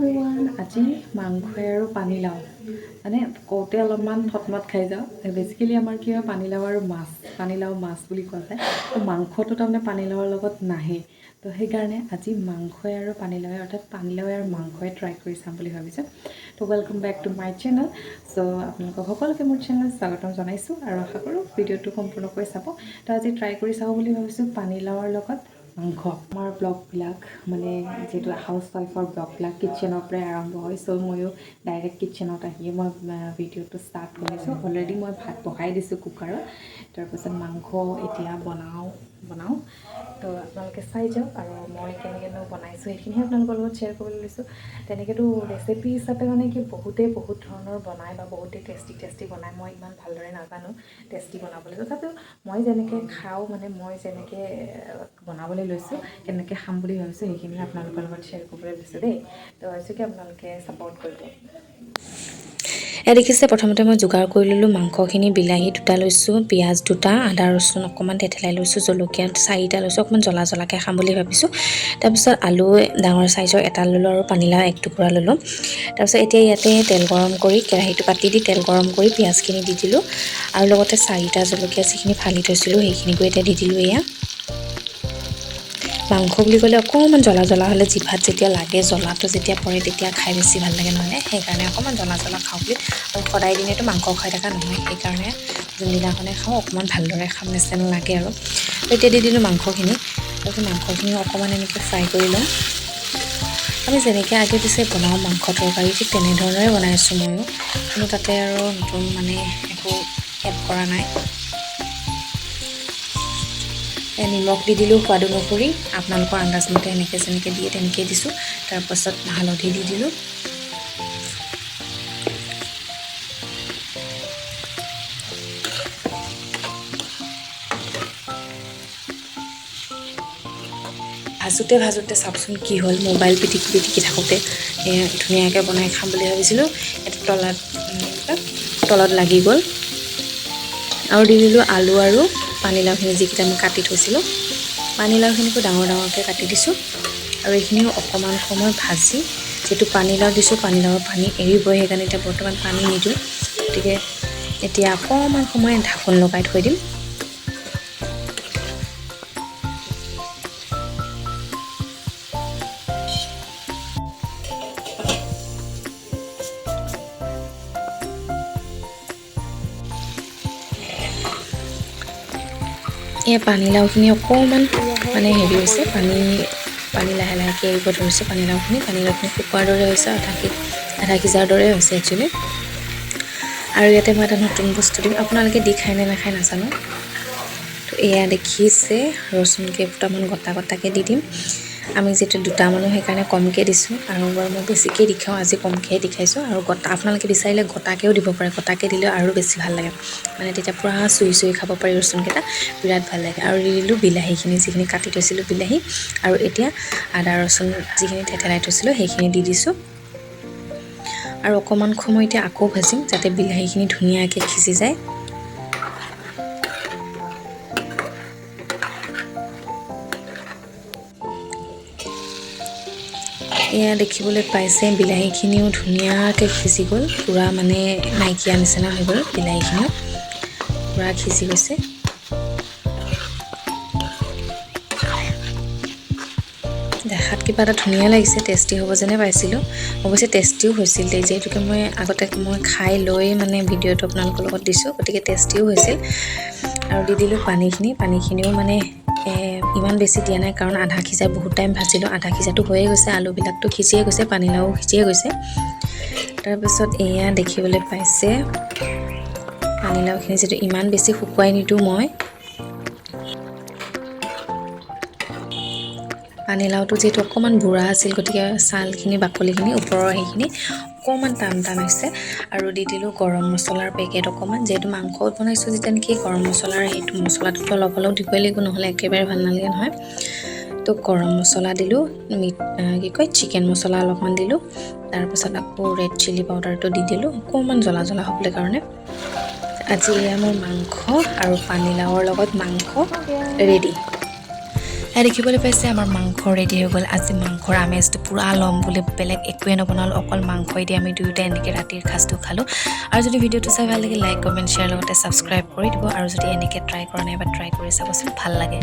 everyone, আজি মাংসই আৰু পানীলাও মানে কওঁতে অলপমান থটমট খাই যাওঁ। বেচিকেলি আমাৰ কি হয় পানীলাও আৰু মাছ, পানীলাও মাছ বুলি কোৱা যায়। তো মাংসটো তাৰমানে পানীলাওৰ লগত নাহে। তো সেইকাৰণে আজি মাংসই আৰু পানীলাওৱে অৰ্থাৎ পানীলাওৱে আৰু মাংসই ট্ৰাই কৰি চাম বুলি ভাবিছোঁ। তো welcome back to my channel. চ' আপোনালোকক সকলোকে মোৰ চেনেলত স্বাগতম জনাইছোঁ আৰু আশা কৰোঁ ভিডিঅ'টো সম্পূৰ্ণকৈ চাব। তো আজি ট্ৰাই কৰি চাওঁ বুলি ভাবিছোঁ পানীলাওৰ লগত মাংস। আমাৰ ব্লগবিলাক মানে যিহেতু হাউচ ৱাইফৰ ব্লগবিলাক কিটচেনৰ পৰাই আৰম্ভ হয়। চ' ময়ো ডাইৰেক্ট কিটচেনত আহি মই ভিডিঅ'টো ষ্টাৰ্ট কৰিছোঁ। অলৰেডি মই ভাত বহাই দিছোঁ কুকাৰত, তাৰপাছত মাংস এতিয়া বনাওঁ। তো আপোনালোকে চাই যাওক আৰু মই কেনেকৈনো বনাইছোঁ সেইখিনিহে আপোনালোকৰ লগত শ্বেয়াৰ কৰিবলৈ লৈছোঁ। তেনেকৈতো ৰেচিপি হিচাপে মানে কি বহুত ধৰণৰ বনায় বা বহুতেই টেষ্টি বনায়। মই ইমান ভালদৰে নাজানো টেষ্টি বনাবলৈ, তথাপিও মই যেনেকৈ খাওঁ মানে মই যেনেকৈ বনাবলৈ লৈছোঁ, কেনেকৈ খাম বুলি ভাবিছোঁ সেইখিনি আপোনালোকৰ লগত শ্বেয়াৰ কৰিবলৈ লৈছোঁ দেই। তো হৈছেকৈ আপোনালোকে ছাপৰ্ট কৰিব। দেখিছে প্ৰথমতে মই যোগাৰ কৰি ল'লোঁ মাংসখিনি। বিলাহী 2টা লৈছোঁ, পিঁয়াজ 2টা, আদা ৰচুন অকণমান থেতেলাই লৈছোঁ, জলকীয়া 4টা লৈছোঁ, অকণমান জ্বলাকৈ খাম বুলি ভাবিছোঁ। তাৰপিছত আলু ডাঙৰ চাইজৰ এটা ল'লোঁ আৰু পানীলাও 1 টুকুৰা ল'লোঁ। তাৰপিছত এতিয়া ইয়াতে তেল গৰম কৰি কেৰাহীটো পাতি দি তেল গৰম কৰি পিঁয়াজখিনি দি দিলোঁ আৰু লগতে 4টা জলকীয়া যিখিনি ফালি থৈছিলোঁ সেইখিনিকো এতিয়া দি দিলোঁ। এয়া মাংস বুলি ক'লে অকণমান জ্বলা হ'লে জিভাত যেতিয়া লাগে, জ্বলাটো যেতিয়া পৰে তেতিয়া খাই বেছি ভাল লাগে নহয়, সেইকাৰণে অকণমান জ্বলা খাওঁ বুলি। আৰু সদায় দিনেতো মাংস খাই থকা নহয়, সেইকাৰণে যোনদিনাখনে খাওঁ অকণমান ভালদৰে খাম নিচিনা লাগে আৰু। এতিয়া দি দিলোঁ মাংসখিনি। তাৰপিছত মাংসখিনি অকণমান এনেকৈ ফ্ৰাই কৰি লওঁ। আমি যেনেকৈ আগে পিছে বনাওঁ মাংস তৰকাৰী ঠিক তেনেধৰণৰে বনাই আছোঁ ময়ো, কিন্তু তাতে আৰু নতুন মানে একো এড কৰা নাই। নিমখ দি দিলোঁ সোৱাদ অনুসৰি, আপোনালোকৰ আন্দাজমতে এনেকৈ যেনেকৈ দিয়ে তেনেকৈ দিছোঁ। তাৰপাছত হালধি দি দিলোঁ। ভাজোতে চাওকচোন কি হ'ল, মোবাইল পিটিকি থাকোঁতে ধুনীয়াকৈ বনাই খাম বুলি ভাবিছিলোঁ, এইটো তলত লাগি গ'ল। আৰু দি দিলোঁ আলু আৰু পানীলাওখিনি যিকেইটা মই কাটি থৈছিলোঁ। পানীলাওখিনিকো ডাঙৰকৈ কাটি দিছোঁ আৰু এইখিনিও অকণমান সময় ভাজি, যিহেতু পানীলাও দিছোঁ পানীলাওৰ পানী এৰিবই, সেইকাৰণে এতিয়া বৰ্তমান পানী নিদিওঁ। গতিকে এতিয়া অকণমান সময় ঢাকোন লগাই থৈ দিম। এই পানীলাওখিনি অকণমান মানে হেৰি হৈছে, পানী লাহেকৈ এৰিব ধৰিছে। পানীলাওখিনি শুকোৱাৰ দৰে হৈছে, আধা সিজাৰ দৰে হৈছে একচুৱেলি। আৰু ইয়াতে মই এটা নতুন বস্তু দিম, আপোনালোকে দি খাই নে নাখায় নাজানো। তো এয়া দেখিছে, ৰচুন কেইফুটামান গোটাকৈ দি দিম। আমি যিহেতু 2টা মানুহ সেইকাৰণে কমকৈ দিছোঁ, আৰু বাৰু মই বেছিকৈ দি খাওঁ, আজি কমকৈ দি খাইছোঁ। আৰু আপোনালোকে বিচাৰিলে গোটাকৈও দিব পাৰে, গোটাকৈ দিলেও আৰু বেছি ভাল লাগে, মানে তেতিয়া পূৰা চুই খাব পাৰি ৰচুনকেইটা, বিৰাট ভাল লাগে। আৰু দি দিলোঁ বিলাহীখিনি, যিখিনি কাটি থৈছিলোঁ বিলাহী, আৰু এতিয়া আদা ৰচুন যিখিনি থেতেলাই থৈছিলোঁ সেইখিনি দি দিছোঁ। আৰু অকণমান সময় এতিয়া আকৌ ভাজিম, যাতে বিলাহীখিনি ধুনীয়াকৈ সিজি যায়। এয়া দেখিবলৈ পাইছে, বিলাহীখিনিও ধুনীয়াকৈ সিজি গ'ল, পূৰা মানে নাইকিয়া নিচিনা হৈ গ'ল, বিলাহীখিনিও পূৰা সিজি গৈছে। দেখাত কিবা এটা ধুনীয়া লাগিছে, টেষ্টি হ'ব যেনে পাইছিলোঁ। অৱশ্যে টেষ্টিও হৈছিল দেই, যিহেতুকে মই আগতে খাই লৈ মানে ভিডিঅ'টো আপোনালোকৰ লগত দিছোঁ, গতিকে টেষ্টিও হৈছিল। আৰু দি দিলোঁ পানীখিনিও মানে ইমান বেছি দিয়া নাই, কাৰণ আধা সিজাই বহুত টাইম ভাজিলোঁ, আধা সিজাটো হৈয়ে গৈছে, আলুবিলাকতো সিজিয়ে গৈছে, পানীলাও সিজিয়ে গৈছে। তাৰপিছত এয়া দেখিবলৈ পাইছে, পানীলাওখিনি যিহেতু ইমান বেছি শুকুৱাই নিদিওঁ মই, পানীলাওটো যিহেতু অকণমান বুঢ়া আছিল, গতিকে ছালখিনি বাকলিখিনি ওপৰৰ সেইখিনি অকণমান টান হৈছে। আৰু দি দিলোঁ গৰম মছলাৰ পেকেট অকণমান, যিহেতু মাংসত বনাইছোঁ যেতিয়া নেকি গৰম মছলাৰ সেইটো মছলাটোতো অলপ দিবই লাগিব, নহ'লে একেবাৰে ভাল নালাগে নহয়। তো গৰম মছলা দিলোঁ, চিকেন মছলা অলপমান দিলোঁ, তাৰপিছত আকৌ ৰেড চিলি পাউডাৰটো দি দিলোঁ, অকণমান জ্বলা হ'বলৈ কাৰণে। আজি এয়া মোৰ মাংস আৰু পানীলাওৰ লগত মাংস ৰেডি। এয়া দেখিবলৈ পাইছে আমাৰ মাংস ৰেডি হৈ গ'ল আজি মাংসৰ আমেজটো পুৰা ল'ম বুলি বেলেগ একোৱে নবনালোঁ অকল মাংসই দি আমি দুয়োটাই এনেকৈ ৰাতিৰ সাজটো খালোঁ আৰু যদি ভিডিঅ'টো চাই ভাল লাগে লাইক কমেণ্ট শ্বেয়াৰ লগতে ছাবস্ক্ৰাইব কৰি দিব আৰু যদি এনেকৈ ট্ৰাই কৰা নাই বা ট্ৰাই কৰি চাবচোন ভাল লাগে